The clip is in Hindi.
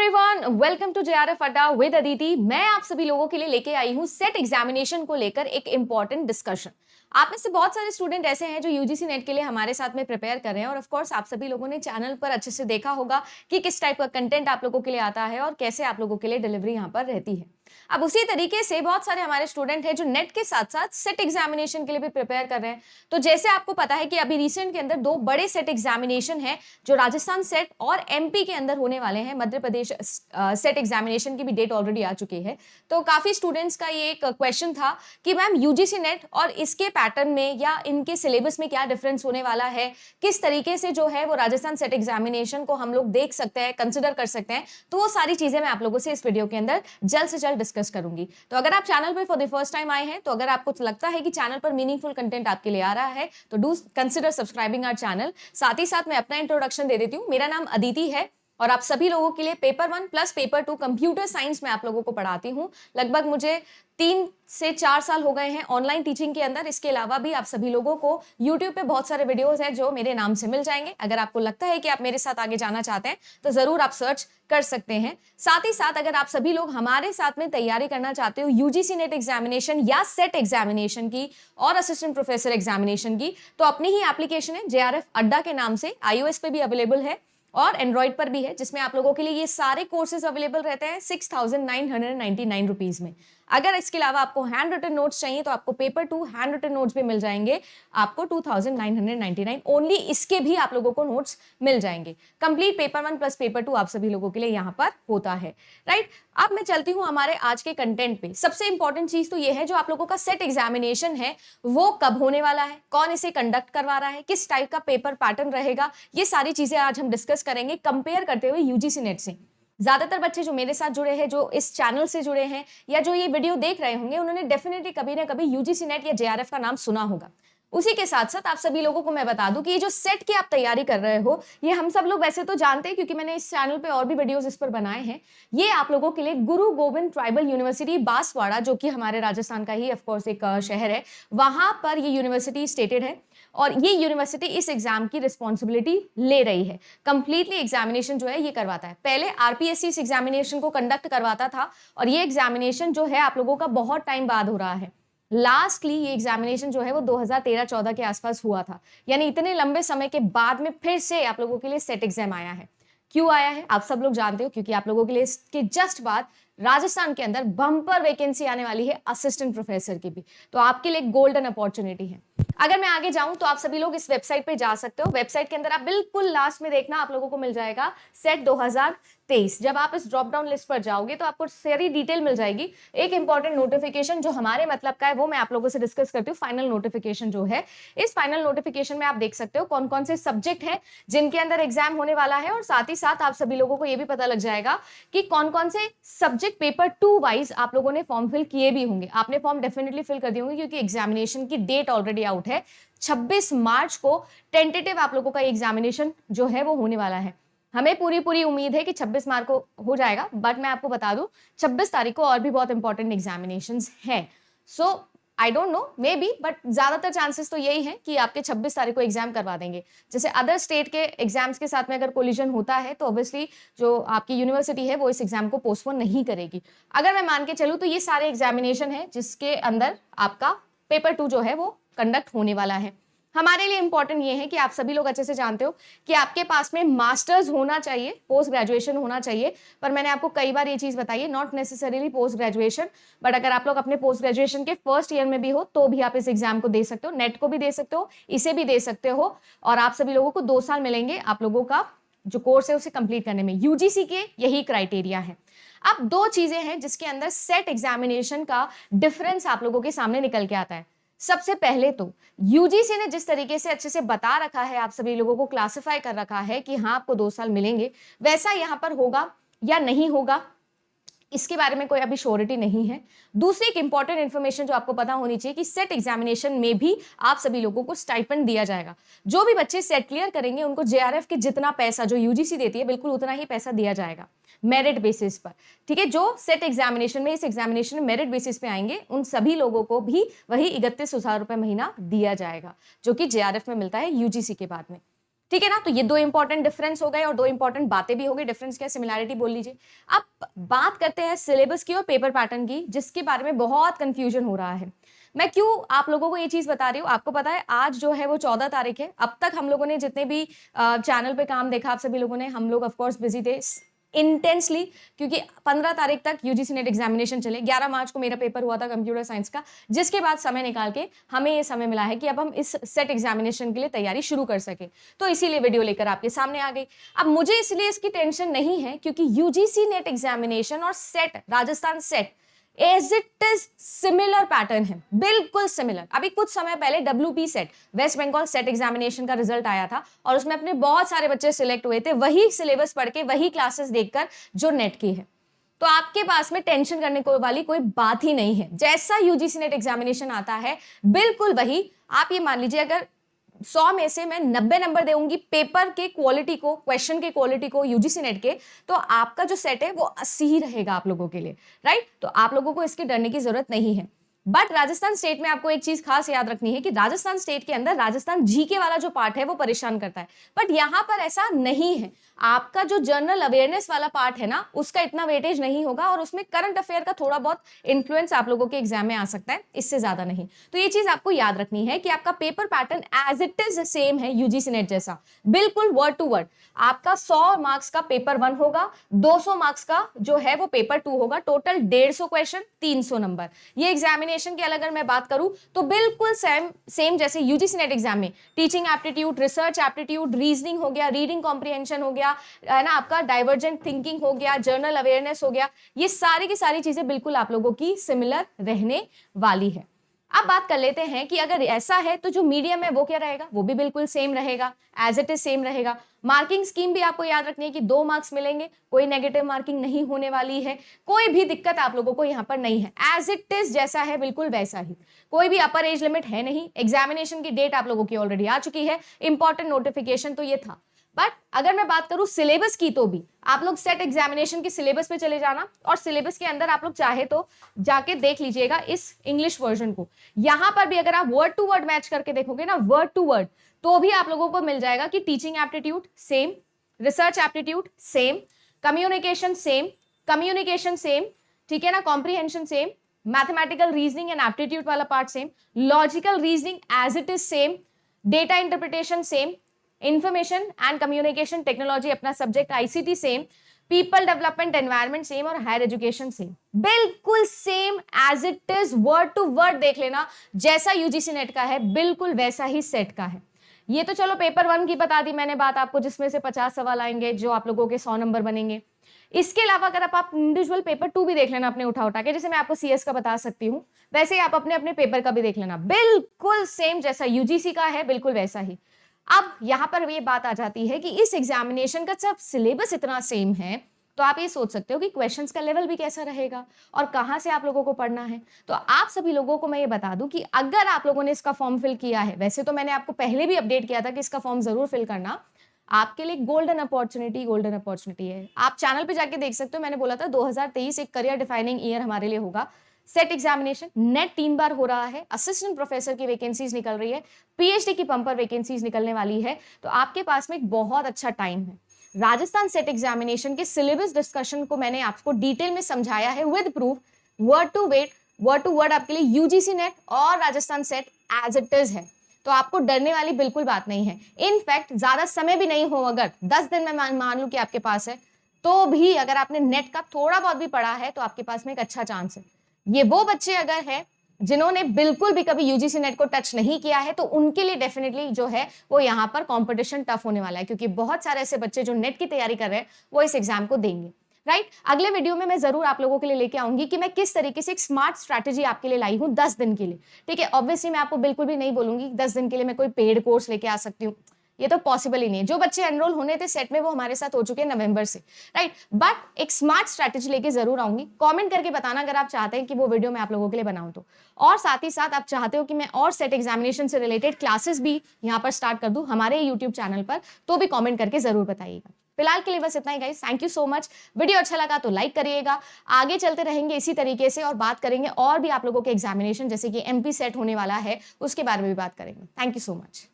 एवरीवन, वेलकम टू जेआरएफ अड्डा विद अदिति। मैं आप सभी लोगों के लिए लेके आई हूँ सेट एग्जामिनेशन को लेकर एक इंपॉर्टेंट डिस्कशन। आप में से बहुत सारे स्टूडेंट ऐसे हैं जो यूजीसी नेट के लिए हमारे साथ में प्रिपेयर कर रहे हैं और ऑफ कोर्स आप सभी लोगों ने चैनल पर अच्छे से देखा होगा कि किस टाइप का कंटेंट आप लोगों के लिए आता है और कैसे आप लोगों के लिए डिलीवरी यहाँ पर रहती है। अब उसी तरीके से बहुत सारे हमारे स्टूडेंट हैं जो नेट के साथ साथ सेट एग्जामिनेशन के लिए भी प्रिपेयर कर रहे हैं। तो जैसे आपको पता है कि अभी रिसेंट के अंदर दो बड़े सेट एग्जामिनेशन है जो राजस्थान सेट और एमपी के अंदर होने वाले हैं। मध्य प्रदेश सेट एग्जामिनेशन की भी डेट ऑलरेडी आ चुकी है। तो काफी स्टूडेंट्स का ये एक क्वेश्चन था कि मैम यूजीसी नेट और इसके पैटर्न में या इनके सिलेबस में क्या डिफरेंस होने वाला है, किस तरीके से जो है वो राजस्थान सेट एग्जामिनेशन को हम लोग देख सकते हैं, कंसिडर कर सकते हैं। तो वो सारी चीजें मैं आप लोगों से इस वीडियो के अंदर जल्द से जल्द डिस्कस करूंगी। तो अगर आप चैनल पर फॉर द फर्स्ट टाइम आए हैं, तो अगर आपको लगता है कि चैनल पर मीनिंगफुल कंटेंट आपके लिए आ रहा है तो do consider subscribing our channel. साथ ही साथ मैं अपना इंट्रोडक्शन दे देती हूँ। मेरा नाम अदिति है और आप सभी लोगों के लिए paper 1 plus paper 2 computer science में आप लोगों को पढ़ाती हूँ। लगभग मुझे 3 से 4 साल हो गए हैं ऑनलाइन टीचिंग के अंदर। इसके अलावा भी आप सभी लोगों को YouTube पे बहुत सारे वीडियोस हैं जो मेरे नाम से मिल जाएंगे। अगर आपको लगता है कि आप मेरे साथ आगे जाना चाहते हैं तो जरूर आप सर्च कर सकते हैं। साथ ही साथ अगर आप सभी लोग हमारे साथ में तैयारी करना चाहते हो यूजीसी नेट एग्जामिनेशन या सेट एग्जामिनेशन की और असिस्टेंट प्रोफेसर एग्जामिनेशन की, तो अपनी ही एप्लीकेशन है जेआरएफ अड्डा के नाम से। iOS पे भी अवेलेबल है और एंड्रॉइड पर भी है, जिसमें आप लोगों के लिए ये सारे कोर्सेज अवेलेबल रहते हैं 6,999 रुपीज में। अगर इसके अलावा आपको हैंड रिटन नोट्स चाहिए तो आपको पेपर 2 हैंड रिटन नोट्स भी मिल जाएंगे आपको 2,999 ओनली। इसके भी आप लोगों को नोट्स मिल जाएंगे। कंप्लीट पेपर 1 प्लस पेपर 2 आप सभी लोगों के लिए यहाँ पर होता है, राइट। अब मैं चलती हूँ हमारे आज के कंटेंट पे। सबसे इंपॉर्टेंट चीज तो ये है जो आप लोगों का सेट एग्जामिनेशन है वो कब होने वाला है, कौन इसे कंडक्ट करवा रहा है, किस टाइप का पेपर पैटर्न रहेगा, ये सारी चीजें आज हम डिस्कस करेंगे कंपेयर करते हुए यूजीसी नेट से। ज्यादातर बच्चे जो मेरे साथ जुड़े हैं, जो इस चैनल से जुड़े हैं या जो ये वीडियो देख रहे होंगे, उन्होंने डेफिनेटली कभी ना कभी यूजीसी नेट या जेआरएफ का नाम सुना होगा। उसी के साथ साथ आप सभी लोगों को मैं बता दूं कि ये जो सेट की आप तैयारी कर रहे हो, ये हम सब लोग वैसे तो जानते हैं क्योंकि मैंने इस चैनल पे और भी वीडियोस इस पर बनाए हैं। ये आप लोगों के लिए गुरु गोविंद ट्राइबल यूनिवर्सिटी बांसवाड़ा, जो कि हमारे राजस्थान का ही ऑफकोर्स एक शहर है, वहां पर ये यूनिवर्सिटी स्टेटेड है और ये यूनिवर्सिटी इस एग्जाम की रिस्पॉन्सिबिलिटी ले रही है। कंप्लीटली एग्जामिनेशन जो है ये करवाता है। पहले आरपीएससी इस एग्जामिनेशन को कंडक्ट करवाता था और ये एग्जामिनेशन जो है आप लोगों का बहुत टाइम बाद हो रहा है। लास्टली ये एग्जामिनेशन जो है वो 2013-14 के आसपास हुआ था, यानी इतने लंबे समय के बाद में फिर से आप लोगों के लिए सेट एग्जाम आया है। क्यों आया है आप सब लोग जानते हो, क्योंकि आप लोगों के लिए इसके जस्ट बाद राजस्थान के अंदर बम्पर वैकेंसी आने वाली है असिस्टेंट प्रोफेसर की भी। तो आपके लिए गोल्डन अपॉर्चुनिटी है। अगर मैं आगे जाऊं तो आप सभी लोग इस वेबसाइट पे जा सकते हो। वेबसाइट के अंदर आप बिल्कुल लास्ट में देखना आप लोगों को मिल जाएगा सेट 2023। जब आप इस ड्रॉप डाउन लिस्ट पर जाओगे तो आपको सारी डिटेल मिल जाएगी। एक इंपॉर्टेंट नोटिफिकेशन जो हमारे मतलब का है वो मैं आप लोगों से डिस्कस करती हूँ। फाइनल नोटिफिकेशन जो है, इस फाइनल नोटिफिकेशन में आप देख सकते हो कौन कौन से सब्जेक्ट है जिनके अंदर एग्जाम होने वाला है और साथ ही साथ आप सभी लोगों को यह भी पता लग जाएगा कि कौन कौन से सब्जेक्ट पेपर 2 वाइज आप लोगों ने फॉर्म फिल किए भी होंगे। आपने फॉर्म डेफिनेटली फिल कर दिए होंगे क्योंकि एग्जामिनेशन की डेट ऑलरेडी आउट है। 26 मार्च को टेंटेटिव आप लोगों का एग्जामिनेशन जो है वो होने वाला है। हमें पूरी उम्मीद है कि 26 मार्च को हो जाएगा, बट मैं आपको बता दूं 26 तारीख को और भी बहुत इंपॉर्टेंट एग्जामिनेशंस हैं। So I don't know, maybe, but ज्यादातर चांसेस तो यही है कि आपके 26 तारीख को एग्जाम करवा देंगे। जैसे अदर स्टेट के एग्जाम्स के साथ में अगर कोलिजन होता है तो ऑब्वियसली जो आपकी यूनिवर्सिटी है वो इस एग्जाम को पोस्टपोन नहीं करेगी। अगर मैं मान के चलूँ तो ये सारे एग्जामिनेशन है जिसके अंदर आपका पेपर 2 जो है वो कंडक्ट होने वाला है। हमारे लिए इंपॉर्टेंट ये है कि आप सभी लोग अच्छे से जानते हो कि आपके पास में मास्टर्स होना चाहिए, पोस्ट ग्रेजुएशन होना चाहिए। पर मैंने आपको कई बार ये चीज बताई है, not necessarily post graduation, but अगर आप लोग अपने पोस्ट ग्रेजुएशन के फर्स्ट ईयर में भी हो तो भी आप इस एग्जाम को दे सकते हो। नेट को भी दे सकते हो, इसे भी दे सकते हो और आप सभी लोगों को 2 साल मिलेंगे आप लोगों का जो कोर्स है उसे कंप्लीट करने में। यूजीसी के यही क्राइटेरिया है। अब 2 चीजें हैं जिसके अंदर सेट एग्जामिनेशन का डिफरेंस आप लोगों के सामने निकल के आता है। सबसे पहले तो यूजीसी ने जिस तरीके से अच्छे से बता रखा है, आप सभी लोगों को क्लासिफाई कर रखा है कि हाँ आपको 2 साल मिलेंगे, वैसा यहाँ पर होगा या नहीं होगा इसके बारे में कोई अभी श्योरिटी नहीं है। दूसरी एक इंपॉर्टेंट इन्फॉर्मेशन जो आपको पता होनी चाहिए कि सेट एग्जामिनेशन में भी आप सभी लोगों को स्टाइपेंड दिया जाएगा। जो भी बच्चे सेट क्लियर करेंगे उनको जेआरएफ के जितना पैसा जो यूजीसी देती है बिल्कुल उतना ही पैसा दिया जाएगा मेरिट बेसिस पर, ठीक है। जो सेट एग्जामिनेशन में इस एग्जामिनेशन में मेरिट बेसिस पे आएंगे उन सभी लोगों को भी वही 31,000 रुपए महीना दिया जाएगा जो कि जेआरएफ में मिलता है यूजीसी के बाद में। ठीक है ना। तो ये दो इंपॉर्टेंट डिफरेंस हो गए और दो इंपॉर्टेंट बातें भी हो गई। डिफरेंस क्या, सिमिलैरिटी बोल लीजिए। अब बात करते हैं सिलेबस की और पेपर पैटर्न की, जिसके बारे में बहुत कंफ्यूजन हो रहा है। मैं क्यों आप लोगों को ये चीज बता रही हूँ, आपको पता है आज जो है वो 14 तारीख है। अब तक हम लोगों ने जितने भी चैनल पे काम देखा, आप सभी लोगों ने, हम लोग ऑफकोर्स बिजी थे इंटेंसली, क्योंकि 15 तारीख तक यूजीसी नेट एग्जामिनेशन चले। 11 मार्च को मेरा पेपर हुआ था कंप्यूटर साइंस का, जिसके बाद समय निकाल के हमें ये समय मिला है कि अब हम इस सेट एग्जामिनेशन के लिए तैयारी शुरू कर सके। तो इसीलिए वीडियो लेकर आपके सामने आ गई। अब मुझे इसलिए इसकी टेंशन नहीं है, क्योंकि यूजीसी नेट एग्जामिनेशन और SET, Rajasthan SET as it is similar pattern है, बिल्कुल सिमिलर। अभी कुछ समय पहले WP SET, West Bengal SET examination का रिजल्ट आया था और उसमें अपने बहुत सारे बच्चे सिलेक्ट हुए थे, वही सिलेबस पढ़ के, वही क्लासेस देखकर जो नेट की है। तो आपके पास में टेंशन करने को वाली कोई बात ही नहीं है। जैसा यूजीसी नेट एग्जामिनेशन आता है बिल्कुल वही। आप ये मान लीजिए, अगर 100 में से मैं 90 नंबर दूंगी पेपर के क्वालिटी को, क्वेश्चन के क्वालिटी को यूजीसी नेट के, तो आपका जो सेट है वो 80 ही रहेगा आप लोगों के लिए, राइट। तो आप लोगों को इसके डरने की जरूरत नहीं है। बट राजस्थान स्टेट में आपको एक चीज खास याद रखनी है कि राजस्थान स्टेट के अंदर राजस्थान जीके वाला जो पार्ट है वो परेशान करता है, बट यहां पर ऐसा नहीं है। आपका जो जनरल अवेयरनेस वाला पार्ट है ना, उसका इतना वेटेज नहीं होगा और उसमें करंट अफेयर का थोड़ा बहुत इन्फ्लुएंस आप लोगों के एग्जाम में आ सकता है, इससे ज्यादा नहीं। तो ये चीज आपको याद रखनी है कि आपका paper pattern as it is same है यूजीसी नेट जैसा, बिल्कुल वर्ड टू वर्ड। आपका 100 मार्क्स का पेपर 1 होगा, 200 मार्क्स का जो है वो पेपर 2 होगा, टोटल 150 क्वेश्चन, 300 नंबर। ये एग्जामिनेशन की अगर मैं बात करूं तो बिल्कुल सेम जैसे यूजीसी नेट एग्जाम में teaching aptitude, research aptitude, reasoning हो गया, रीडिंग कॉम्प्रिहेंशन हो गया, है ना, आपका डाइवर्जेंट थिंकिंग हो गया, जर्नल अवेयरनेस हो गया, ये सारी की सारी चीजें बिल्कुल आप लोगों की सिमिलर रहने वाली है। अब बात कर लेते हैं कि अगर ऐसा है तो जो मीडियम है वो क्या रहेगा, वो भी बिल्कुल सेम रहेगा, एज इट इज सेम रहेगा। मार्किंग स्कीम भी आपको याद रखनी है कि 2 मार्क्स मिलेंगे, कोई नेगेटिव मार्किंग नहीं होने वाली है, कोई भी दिक्कत आप लोगों को यहाँ पर नहीं है, एज इट इज जैसा है बिल्कुल वैसा ही। कोई भी अपर एज लिमिट है नहीं। एग्जामिनेशन की डेट आप लोगों की ऑलरेडी आ चुकी है, इंपॉर्टेंट नोटिफिकेशन तो ये था। बट अगर मैं बात करूं सिलेबस की, तो भी आप लोग सेट एग्जामिनेशन की सिलेबस पे चले जाना और सिलेबस के अंदर आप लोग चाहे तो जाके देख लीजिएगा इस इंग्लिश वर्जन को। यहां पर भी अगर आप वर्ड टू वर्ड मैच करके देखोगे ना, वर्ड टू वर्ड, तो भी आप लोगों को मिल जाएगा कि teaching aptitude same, research aptitude same, communication same, ठीक है ना, comprehension same, mathematical reasoning and aptitude वाला part same, logical reasoning as it is same, data interpretation same, information and communication technology अपना subject ICT same, people development environment same और हायर एजुकेशन सेम, बिल्कुल same as it is, word to word देख लेना। जैसा यूजीसी नेट का है बिल्कुल वैसा ही सेट का है। ये तो चलो पेपर 1 की बता दी मैंने बात आपको, जिसमें से 50 सवाल आएंगे जो आप लोगों के 100 नंबर बनेंगे। इसके अलावा अगर आप इंडिविजुअल पेपर 2 भी देख लेना अपने उठा के, जैसे मैं आपको सीएस का बता सकती हूँ, वैसे ही आप अपने अपने पेपर का भी देख लेना, बिल्कुल सेम जैसा यूजीसी का है बिल्कुल वैसा ही। अब यहां पर ये बात आ जाती है कि इस एग्जामिनेशन का जब सिलेबस इतना सेम है, तो आप ये सोच सकते हो कि क्वेश्चंस का लेवल भी कैसा रहेगा और कहां से आप लोगों को पढ़ना है। तो आप सभी लोगों को मैं ये बता दूं कि अगर आप लोगों ने इसका फॉर्म फिल किया है, वैसे तो मैंने आपको पहले भी अपडेट किया था कि इसका फॉर्म जरूर फिल करना, आपके लिए गोल्डन अपॉर्चुनिटी है। आप चैनल पे जाके देख सकते हो, मैंने बोला था 2023 एक करियर डिफाइनिंग ईयर हमारे लिए होगा। सेट एग्जामिनेशन नेट 3 बार हो रहा है, असिस्टेंट प्रोफेसर की वैकेंसीज निकल रही है, पीएचडी की पंपर वैकेंसीज निकलने वाली है, तो आपके पास में एक बहुत अच्छा टाइम है। राजस्थान सेट एग्जामिनेशन के सिलेबस डिस्कशन को मैंने आपको डिटेल में समझाया है with proof, word to word आपके लिए यूजीसी नेट और Rajasthan SET as it is है। तो आपको डरने वाली बिल्कुल बात नहीं है। इनफैक्ट ज्यादा समय भी नहीं हो, अगर 10 दिन में मान लूं कि आपके पास है, तो भी अगर आपने नेट का थोड़ा बहुत भी पढ़ा है तो आपके पास में एक अच्छा चांस है। ये वो बच्चे अगर है जिन्होंने बिल्कुल भी कभी यूजीसी नेट को टच नहीं किया है, तो उनके लिए डेफिनेटली जो है वो यहाँ पर कंपटीशन टफ होने वाला है, क्योंकि बहुत सारे ऐसे बच्चे जो नेट की तैयारी कर रहे हैं वो इस एग्जाम को देंगे, राइट। अगले वीडियो में मैं जरूर आप लोगों के लिए लेके आऊंगी कि मैं किस तरीके से एक स्मार्ट स्ट्रैटेजी आपके लिए लाई हूं 10 दिन के लिए, ठीक है। ऑब्वियसली मैं आपको बिल्कुल भी नहीं बोलूंगी 10 दिन के लिए मैं कोई पेड कोर्स लेके आ सकती हूँ, ये तो पॉसिबल ही नहीं है। जो बच्चे एनरोल होने थे सेट में वो हमारे साथ हो चुके हैं नवंबर से, राइट। बट एक स्मार्ट स्ट्रैटेजी लेके जरूर आऊंगी। कमेंट करके बताना अगर आप चाहते हैं कि वो वीडियो मैं आप लोगों के लिए बनाऊं तो, और साथ ही साथ आप चाहते हो कि मैं और सेट एग्जामिनेशन से रिलेटेड क्लासेस भी यहाँ पर स्टार्ट कर दूं हमारे यूट्यूब चैनल पर, तो भी कॉमेंट करके जरूर बताइएगा। फिलहाल के लिए बस इतना ही guys, thank you so much. Video अच्छा लगा तो लाइक करिएगा। आगे चलते रहेंगे इसी तरीके से और बात करेंगे और भी आप लोगों के एग्जामिनेशन, जैसे कि एमपी सेट होने वाला है उसके बारे में भी बात करेंगे। Thank you so much.